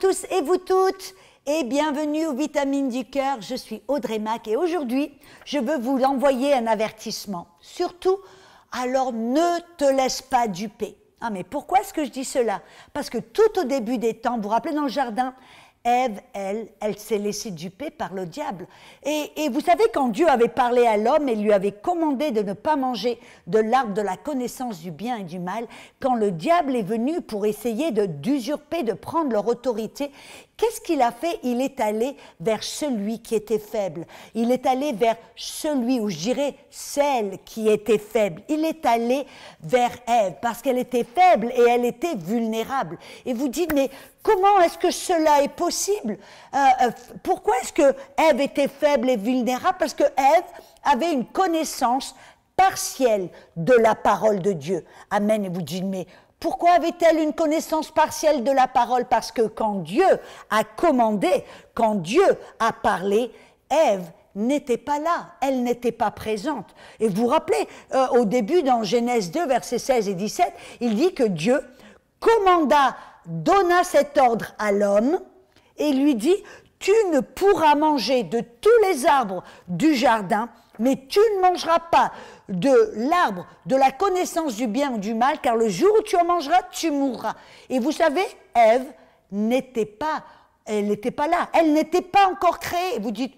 tous et vous toutes et bienvenue aux Vitamines du Cœur. Je suis Audrey Mac et aujourd'hui, je veux vous envoyer un avertissement. Surtout, alors ne te laisse pas duper. Ah mais pourquoi est-ce que je dis cela? Parce que tout au début des temps, vous vous rappelez dans le jardin, Ève, elle s'est laissée duper par le diable. Et vous savez, quand Dieu avait parlé à l'homme et lui avait commandé de ne pas manger de l'arbre de la connaissance du bien et du mal, quand le diable est venu pour essayer d'usurper, de prendre leur autorité, qu'est-ce qu'il a fait? Il est allé vers celui qui était faible. Il est allé vers celui, ou je dirais celle qui était faible. Il est allé vers Ève parce qu'elle était faible et elle était vulnérable. Et vous dites, mais comment est-ce que cela est possible? Pourquoi est-ce que Ève était faible et vulnérable? Parce que Ève avait une connaissance partielle de la parole de Dieu. Amen. Et vous dites, mais pourquoi avait-elle une connaissance partielle de la parole? Parce que quand Dieu a commandé, quand Dieu a parlé, Ève n'était pas là, elle n'était pas présente. Et vous vous rappelez, au début, dans Genèse 2, versets 16 et 17, il dit que Dieu donna cet ordre à l'homme et lui dit, tu ne pourras manger de tous les arbres du jardin, mais tu ne mangeras pas de l'arbre de la connaissance du bien ou du mal, car le jour où tu en mangeras, tu mourras. Et vous savez, Ève n'était pas là, elle n'était pas encore créée. Et vous dites,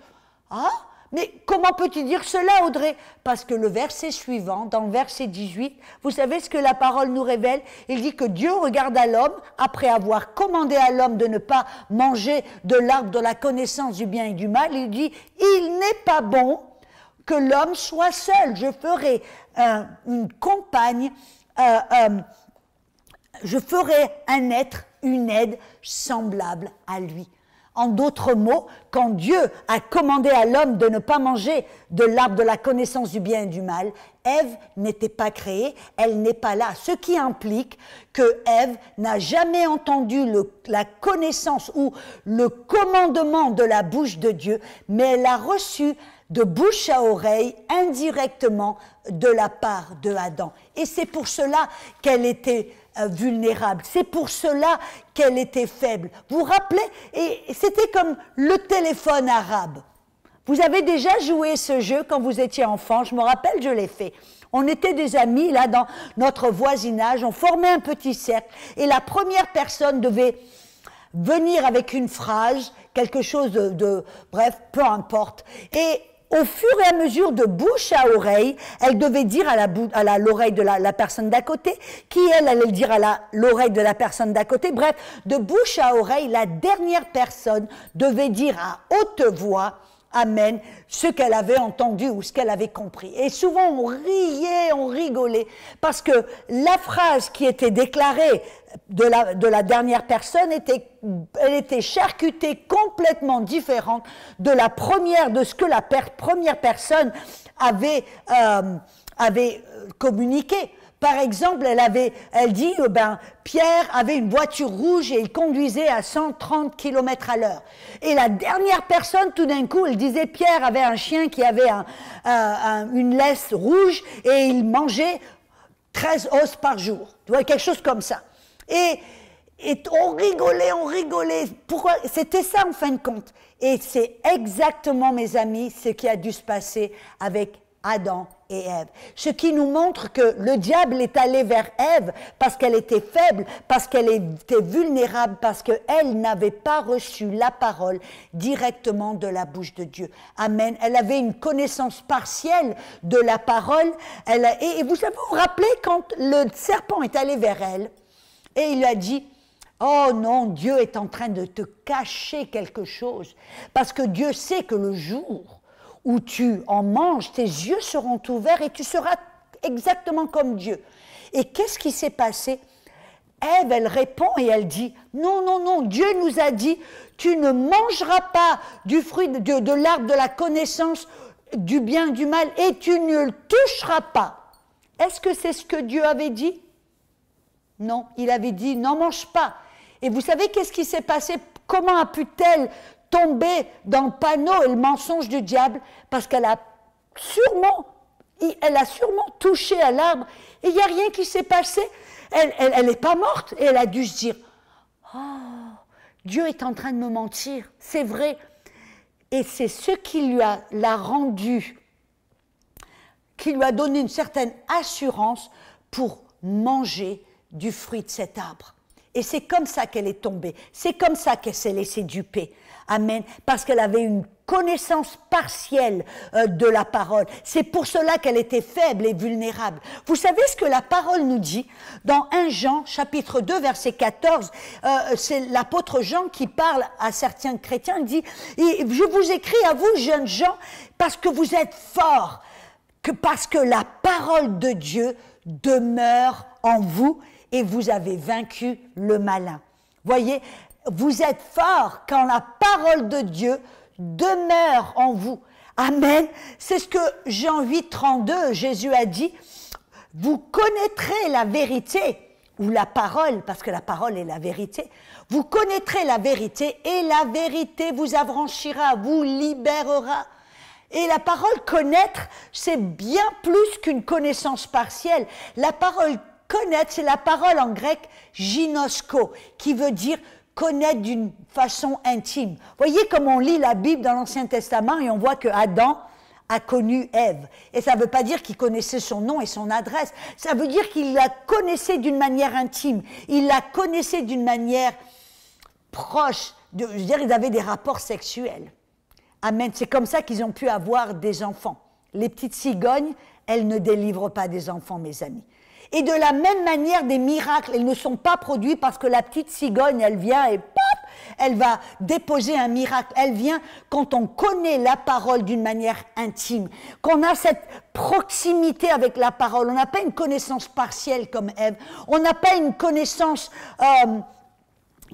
ah, mais comment peux-tu dire cela, Audrey? Parce que le verset suivant, dans le verset 18, vous savez ce que la parole nous révèle? Il dit que Dieu regarde à l'homme, après avoir commandé à l'homme de ne pas manger de l'arbre de la connaissance du bien et du mal, il dit, il n'est pas bon que l'homme soit seul. Je ferai une compagne, je ferai un être, une aide semblable à lui. En d'autres mots, quand Dieu a commandé à l'homme de ne pas manger de l'arbre de la connaissance du bien et du mal, Ève n'était pas créée, elle n'est pas là. Ce qui implique que Ève n'a jamais entendu la connaissance ou le commandement de la bouche de Dieu, mais elle a reçu de bouche à oreille, indirectement, de la part de Adam. Et c'est pour cela qu'elle était vulnérable, c'est pour cela qu'elle était faible. Vous vous rappelez? Et c'était comme le téléphone arabe. Vous avez déjà joué ce jeu quand vous étiez enfant, je me rappelle, je l'ai fait. On était des amis, là, dans notre voisinage, on formait un petit cercle, et la première personne devait venir avec une phrase, quelque chose bref, peu importe. Et au fur et à mesure, de bouche à oreille, elle devait dire à l'oreille de la personne d'à côté, qui elle allait le dire à l'oreille de la personne d'à côté. Bref, de bouche à oreille, la dernière personne devait dire à haute voix, amen, ce qu'elle avait entendu ou ce qu'elle avait compris. Et souvent, on riait, on rigolait, parce que la phrase qui était déclarée de la dernière personne elle était charcutée complètement différente de ce que la première personne avait communiqué. Par exemple, elle dit, Pierre avait une voiture rouge et il conduisait à 130 km à l'heure. Et la dernière personne, tout d'un coup, elle disait, Pierre avait un chien qui avait une laisse rouge et il mangeait 13 os par jour. Tu vois, quelque chose comme ça. Et on rigolait. Pourquoi? C'était ça en fin de compte. Et c'est exactement, mes amis, ce qui a dû se passer avec Adam et Ève. Ce qui nous montre que le diable est allé vers Ève parce qu'elle était faible, parce qu'elle était vulnérable, parce qu'elle n'avait pas reçu la parole directement de la bouche de Dieu. Amen. Elle avait une connaissance partielle de la parole. Et vous vous rappelez quand le serpent est allé vers elle et il a dit, oh non, Dieu est en train de te cacher quelque chose, parce que Dieu sait que le jour où tu en manges, tes yeux seront ouverts et tu seras exactement comme Dieu. Et qu'est-ce qui s'est passé? Ève, elle répond et elle dit, non, non, non, Dieu nous a dit, tu ne mangeras pas du fruit de l'arbre de la connaissance du bien et du mal et tu ne le toucheras pas. Est-ce que c'est ce que Dieu avait dit? Non, il avait dit, n'en mange pas. Et vous savez qu'est-ce qui s'est passé? Comment a pu-t-elle tomber dans le panneau et le mensonge du diable? Parce qu'elle a sûrement touché à l'arbre et il n'y a rien qui s'est passé. Elle n'est pas morte et elle a dû se dire, oh, Dieu est en train de me mentir, c'est vrai. Et c'est ce qui l'a rendu, qui lui a donné une certaine assurance pour manger du fruit de cet arbre. Et c'est comme ça qu'elle est tombée, c'est comme ça qu'elle s'est laissée duper. Amen. Parce qu'elle avait une connaissance partielle de la parole. C'est pour cela qu'elle était faible et vulnérable. Vous savez ce que la parole nous dit dans 1 Jean, chapitre 2, verset 14, c'est l'apôtre Jean qui parle à certains chrétiens, il dit « Je vous écris à vous, jeunes gens, parce que vous êtes forts, parce que la parole de Dieu demeure en vous et vous avez vaincu le malin. » Voyez, vous êtes forts quand la parole de Dieu demeure en vous. Amen. C'est ce que Jean 8, 32, Jésus a dit. Vous connaîtrez la vérité, ou la parole, parce que la parole est la vérité. Vous connaîtrez la vérité et la vérité vous affranchira, vous libérera. Et la parole connaître, c'est bien plus qu'une connaissance partielle. La parole connaître, c'est la parole en grec ginosko, qui veut dire connaître d'une façon intime. Voyez comme on lit la Bible dans l'Ancien Testament et on voit que Adam a connu Ève. Et ça ne veut pas dire qu'il connaissait son nom et son adresse. Ça veut dire qu'il la connaissait d'une manière intime. Il la connaissait d'une manière proche. Je veux dire, ils avaient des rapports sexuels. Amen. C'est comme ça qu'ils ont pu avoir des enfants. Les petites cigognes, elles ne délivrent pas des enfants, mes amis. Et de la même manière, des miracles, ils ne sont pas produits parce que la petite cigogne, elle vient et pop, elle va déposer un miracle. Elle vient quand on connaît la parole d'une manière intime, qu'on a cette proximité avec la parole. On n'a pas une connaissance partielle comme Ève. On n'a pas une connaissance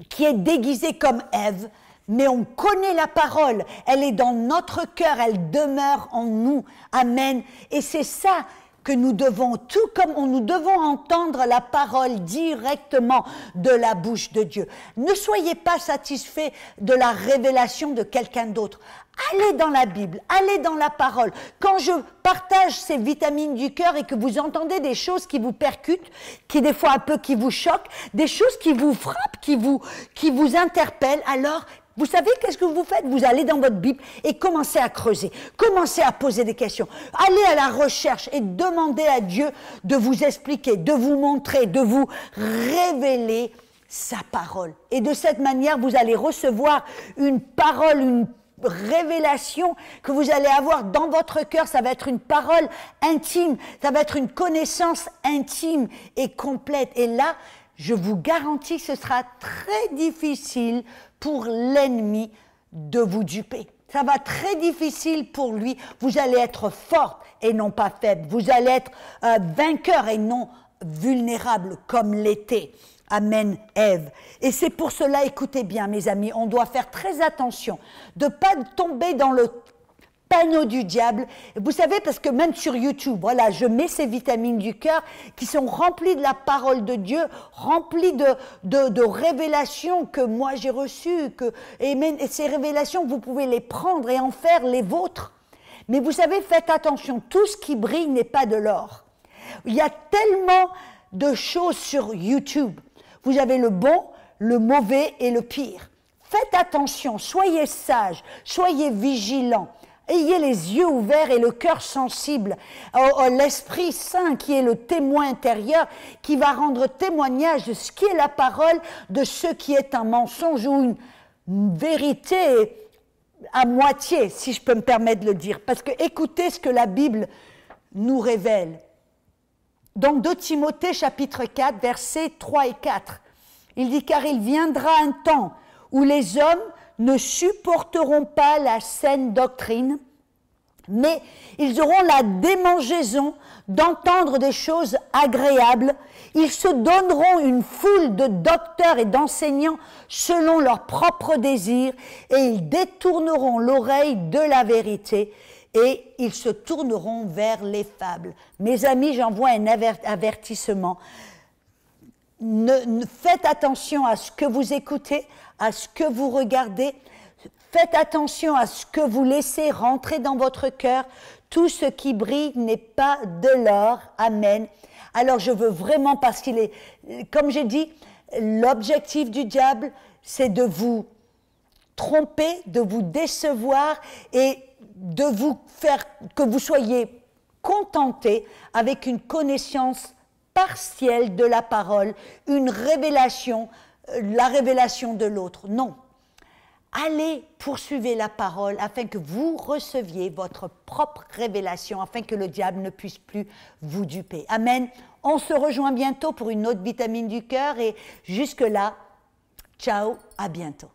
qui est déguisée comme Ève. Mais on connaît la parole, elle est dans notre cœur, elle demeure en nous. Amen. Et c'est ça que nous devons, tout comme nous devons entendre la parole directement de la bouche de Dieu. Ne soyez pas satisfaits de la révélation de quelqu'un d'autre. Allez dans la Bible, allez dans la parole. Quand je partage ces vitamines du cœur et que vous entendez des choses qui vous percutent, qui des fois un peu qui vous choquent, des choses qui vous frappent, qui vous interpellent, alors vous savez qu'est-ce que vous faites? Vous allez dans votre Bible et commencez à creuser, commencez à poser des questions, allez à la recherche et demandez à Dieu de vous expliquer, de vous montrer, de vous révéler sa parole. Et de cette manière, vous allez recevoir une parole, une révélation que vous allez avoir dans votre cœur. Ça va être une parole intime, ça va être une connaissance intime et complète. Et là, je vous garantis que ce sera très difficile pour l'ennemi de vous duper. Ça va être très difficile pour lui. Vous allez être forte et non pas faible. Vous allez être vainqueur et non vulnérable comme l'était. Amen, Ève. Et c'est pour cela, écoutez bien mes amis, on doit faire très attention de ne pas tomber dans le panneau du diable. Vous savez, parce que même sur YouTube, voilà, je mets ces vitamines du cœur qui sont remplies de la parole de Dieu, remplies de révélations que moi j'ai reçues, et ces révélations, vous pouvez les prendre et en faire les vôtres. Mais vous savez, faites attention, tout ce qui brille n'est pas de l'or. Il y a tellement de choses sur YouTube. Vous avez le bon, le mauvais et le pire. Faites attention, soyez sages, soyez vigilants. Ayez les yeux ouverts et le cœur sensible à l'Esprit Saint qui est le témoin intérieur qui va rendre témoignage de ce qui est la parole, de ce qui est un mensonge ou une vérité à moitié, si je peux me permettre de le dire. Parce que écoutez ce que la Bible nous révèle. Dans 2 Timothée chapitre 4, versets 3 et 4, il dit « Car il viendra un temps où les hommes ne supporteront pas la saine doctrine, mais ils auront la démangeaison d'entendre des choses agréables. Ils se donneront une foule de docteurs et d'enseignants selon leurs propres désirs, et ils détourneront l'oreille de la vérité, et ils se tourneront vers les fables. » Mes amis, j'envoie un avertissement. Faites attention à ce que vous écoutez, à ce que vous regardez. Faites attention à ce que vous laissez rentrer dans votre cœur. Tout ce qui brille n'est pas de l'or. Amen. Alors je veux vraiment, parce qu'il est, comme j'ai dit, L'objectif du diable, c'est de vous tromper, de vous décevoir et de vous faire que vous soyez contentés avec une connaissance partielle de la parole, une révélation, la révélation de l'autre. Non. Allez, poursuivez la parole afin que vous receviez votre propre révélation, afin que le diable ne puisse plus vous duper. Amen. On se rejoint bientôt pour une autre vitamine du cœur et jusque-là, ciao, à bientôt.